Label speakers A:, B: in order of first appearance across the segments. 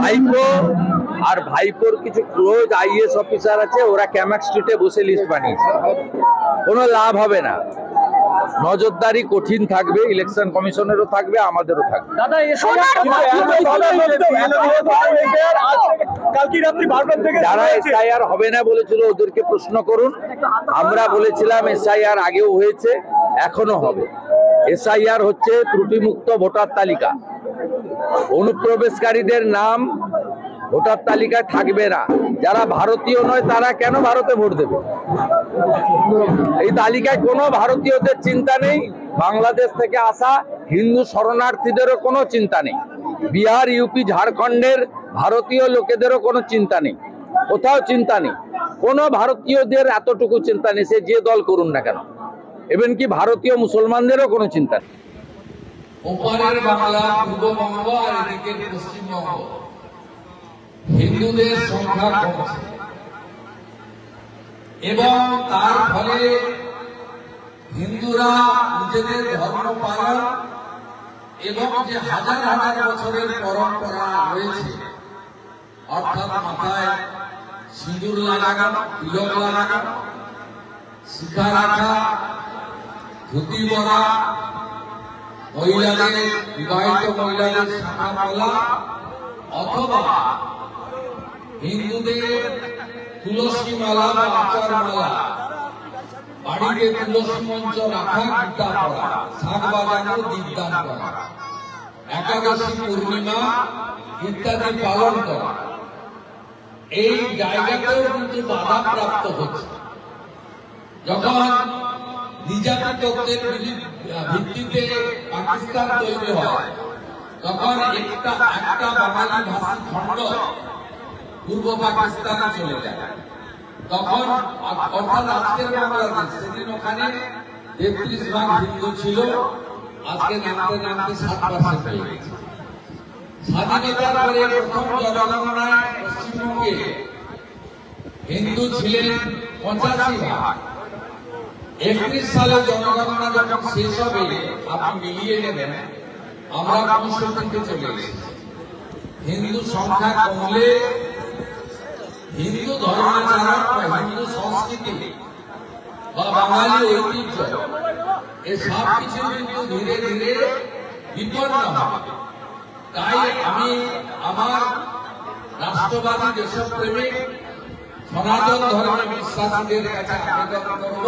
A: ভাইপো আর ভাইপোর কিছু ক্লোজ আইএস অফিসার আছে, ওরা ক্যামাক স্ট্রিটে বসে লিস্ট বানিয়েছে। কোনো লাভ হবে না, নজরদারি কঠিন থাকবে, ইলেকশন কমিশনেরও থাকবে, আমাদেরও থাকবে। যারা এসআইআর হবে না বলেছিল ওদেরকে প্রশ্ন করুন। আমরা বলেছিলাম এসআইআর আগেও হয়েছে, এখনো হবে। এসআইআর হচ্ছে ত্রুটিমুক্ত ভোটার তালিকা। অনুপ্রবেশকারীদের নাম ভোটার তালিকায় থাকবে না। যারা ভারতীয় নয় তারা কেন ভারতে ভোট দেবে? এই তালিকায় কোনো ভারতীয়দের চিন্তা নেই, বাংলাদেশ থেকে আসা হিন্দু শরণার্থীদেরও কোনো চিন্তা নেই, বিহার, ইউপি, ঝাড়খণ্ডের ভারতীয় লোকেদেরও কোনো চিন্তা নেই, কোথাও চিন্তা নেই। কোনো ভারতীয়দের এতটুকু চিন্তা নেই, সে যে দল করুন না কেন। এমন কি ভারতীয় মুসলমানদেরও কোনো চিন্তা নেই।
B: ওপারের বাংলা, পূর্ববঙ্গ আর এদিকে পশ্চিমবঙ্গ, হিন্দুদের সংখ্যা কমছে এবং তার ফলে হিন্দুরা নিজেদের ধর্ম পালন এবং যে হাজার হাজার বছরের পরম্পরা রয়েছে, অর্থাৎ মাথায় সিঁদুর লাগানো, তিলক লাগানো, শিখা রাখা, ধুতি পরা, মহিলাদের, বিবাহিত মহিলাদের শাখা পলা, অথবা হিন্দুদের তুলসী মালা বা আচার মালা, বাড়িতে তুলসী মঞ্চ রাখা, গীতা পড়া, শাক বাজানো, দীপদান করা, একাদশী, পূর্ণিমা ইত্যাদি পালন করা, এই জায়গাতেও কিন্তু বাধা প্রাপ্ত হচ্ছে। যখন নির্যাতিতদের ভিত্তিতে পাকিস্তান তৈরি হয়, তখন একটা বাঙালি ভাষী খণ্ড পূর্ব পাকিস্তানে চলে যায়। তখন অর্থাৎ আজকের বাংলাদেশ, সেদিন ওখানে 33 ভাগ হিন্দু ছিল, আজকে নামতে নামতে 7% হয়ে গেছে। স্বাধীনতার পরে প্রথম জনগণনায় পশ্চিমবঙ্গে হিন্দু ছিলেন 85 ভাগ। 31 সালে জনগণনা যখন শেষ হবে, আপনি মিলিয়ে নেবেন, আমরা 65-তে চলে এসেছি। হিন্দু সংখ্যা কমলে হিন্দু ধর্মাচরণ বা হিন্দু সংস্কৃতি বা বাঙালি ঐতিহ্য, এই সব কিছু কিন্তু ধীরে ধীরে বিপন্ন হবে। তাই আমি আমার রাষ্ট্রবাদী দেশপ্রেমিক সনাতন ধর্মে বিশ্বাসীদের কাছে আবেদন করব,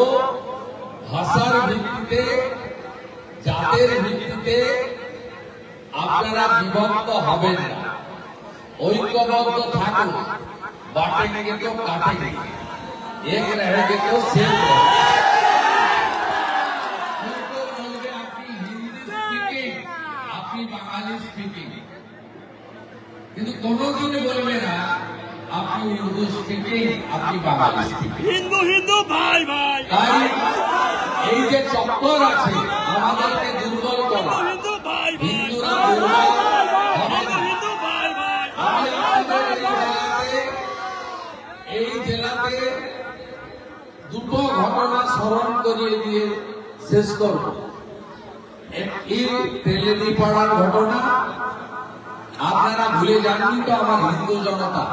B: ভাষার ভিত্তিতে, জাতের ভিত্তিতে আপনারা বিভক্ত হবেন না, ঐক্যবদ্ধ থাকুন। बांटेंगे तो काटेंगे, एक रहेंगे तो सेम रहेंगे। आपकी हिंदी स्पीकिंग, आपकी बंगाली स्पीकिंग, किंतु दोनों दिन बोलबे ना आपकी उर्दू स्पीकिंग, आपकी बंगाली स्पीकिंग।
C: हिंदू हिंदू भाई भाई
B: তাই এই যে চক্কর আছে আমাদেরকে দুর্বল করা,
C: हिंदू भाई
B: হিন্দুরা দুর্বল হবে না।
C: हिंदू भाई भाई
B: এই জেলাতে দুটো ঘটনা স্মরণ করিয়ে দিয়ে শেষ করব। একটি তেলেনিপাড়ার ঘটনা, আপনারা ভুলে যাননি তো আমার হিন্দু জনতা,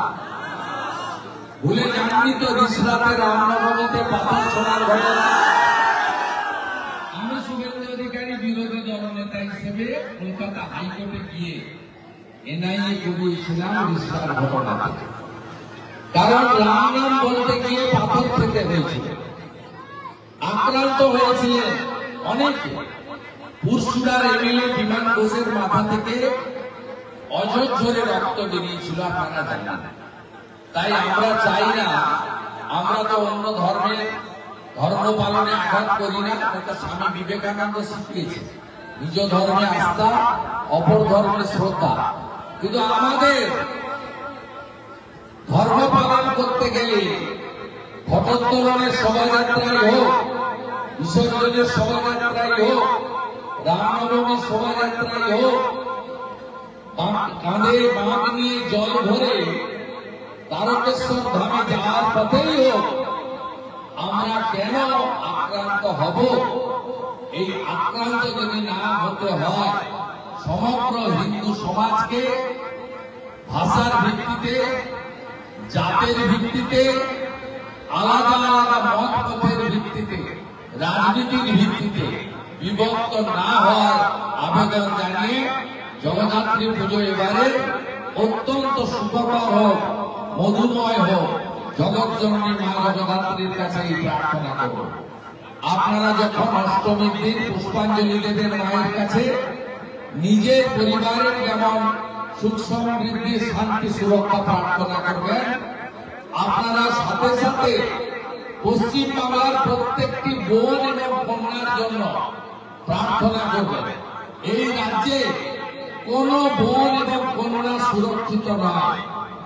B: ভুলে যাননি তো রিসরাতে রামনবমীতে পাথর ছোড়ার ঘটনা। আমি শুভেন্দু অধিকারী বিরোধী দলনেতা হিসেবে কলকাতা হাইকোর্টে গিয়ে এনআইএ করিয়েছিলাম রিসরার ঘটনা থেকে। কারণ রাম নাম বলতে গিয়ে পাথর খেতে হয়েছিল, আক্রান্ত হয়েছিলেন অনেকে। পুরসুরার এমএলএ বিমান ঘোষের মাথা থেকে অজস্র রক্ত বেরিয়েছিল, আপনারা জানেন। তাই আমরা চাই না, আমরা তো অন্য ধর্মের ধর্ম পালনে আঘাত করি না, এটা স্বামী বিবেকানন্দ শিখিয়েছে, নিজ ধর্মে আস্থা, অপর ধর্মে শ্রদ্ধা। কিন্তু আমাদের ধর্ম পালন করতে গেলে ঘটোত্তোলনের শোভাযাত্রায় হোক, বিসর্জনের শোভাযাত্রায় হোক, রামনবমীর শোভাযাত্রায় হোক, কাঁধে বাঁক নিয়ে জল ভরে তারকেশ্বর ধামে যাওয়ার পথেই হোক, আমরা কেন আক্রান্ত হব? এই আক্রান্ত যদি না হতে হয় সমগ্র হিন্দু সমাজকে ভাষার ভিত্তিতে, জাতের ভিত্তিতে, আলাদা আলাদা মত পথের ভিত্তিতে, রাজনীতির ভিত্তিতে বিভক্ত না হওয়ার আবেদন জানিয়ে জগদ্ধাত্রী পুজো এবারে অত্যন্ত সুখকর হোক, মধুময় হোক, জগৎজননী মা জগদ্ধাত্রীর কাছে এই প্রার্থনা করব। আপনারা যখন অষ্টমীর দিন পুষ্পাঞ্জলি দেবেন মায়ের কাছে, নিজের পরিবারের যেমন সুখ সমৃদ্ধি, শান্তি, সুরক্ষা প্রার্থনা করবেন, আপনারা সাথে সাথে পশ্চিম বাংলার প্রত্যেকটি বোন এবং কন্যার জন্য প্রার্থনা করবেন। এই রাজ্যে কোন বোন এবং কন্যা সুরক্ষিত নয়।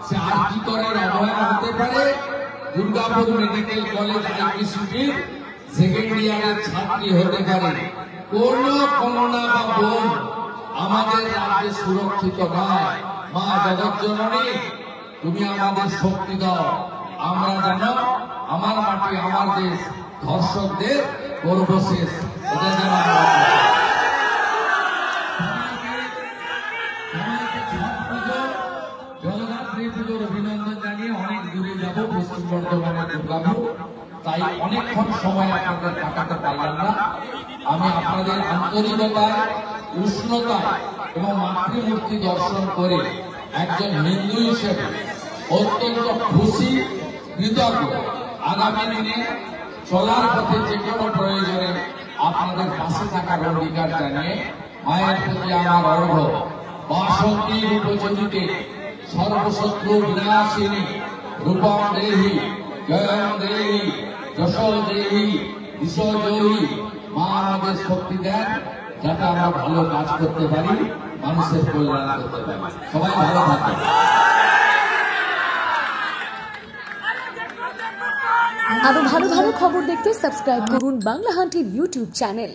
B: সে আর্জিকরের অবহেলা হতে পারে, দুর্গাপুর মেডিকেল কলেজ আইপিসিটির সেকেন্ড ইয়ারের ছাত্রী হতে পারে। কোন কন্যা বা বোন আমাদের রাজ্যে সুরক্ষিত নয়। মা জগৎজননী, তুমি আমাদের শক্তি দাও, আমরা যেন আমার মাটি, আমার দেশ, ধর্ষকদের করব শেষ। এটা যেন জগদ্ধাত্রী পুজোর অভিনন্দন জানিয়ে অনেক দূরে যাব, পশ্চিম বর্ধমানের দুর্গাপুর। তাই অনেকক্ষণ সময় আপনাদের কাটাতে পারলাম না। আমি আপনাদের আন্তরিকতায়, উষ্ণতায় এবং মাতৃমূর্তি দর্শন করে একজন হিন্দু হিসেবে অত্যন্ত খুশি, কৃতজ্ঞ। আগামী দিনে চলার পথে যে কোনো প্রয়োজনে আপনাদের পাশে থাকার অঙ্গীকার জানিয়ে মায়ের প্রতি আমার অর্ঘ্য। বাসন্তী রূপচরিতে সর্বশত্রু বিনাশিনী রূপম দেহি, জয়ম দেহি, যশো দেহি, বিশ্বজয়ী। মা আমাদের শক্তি দেন যাতে আমরা ভালো কাজ করতে পারি, মানুষের কল্যাণ করতে পারি। সবাই ভালো থাকবেন।
D: আরো ভালো ভালো খবর দেখতে সাবস্ক্রাইব করুন বাংলা হান্টের ইউটিউব চ্যানেল।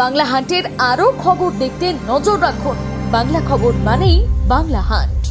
D: বাংলা হান্টের আরো খবর দেখতে নজর রাখুন। বাংলা খবর মানেই বাংলা হান্ট।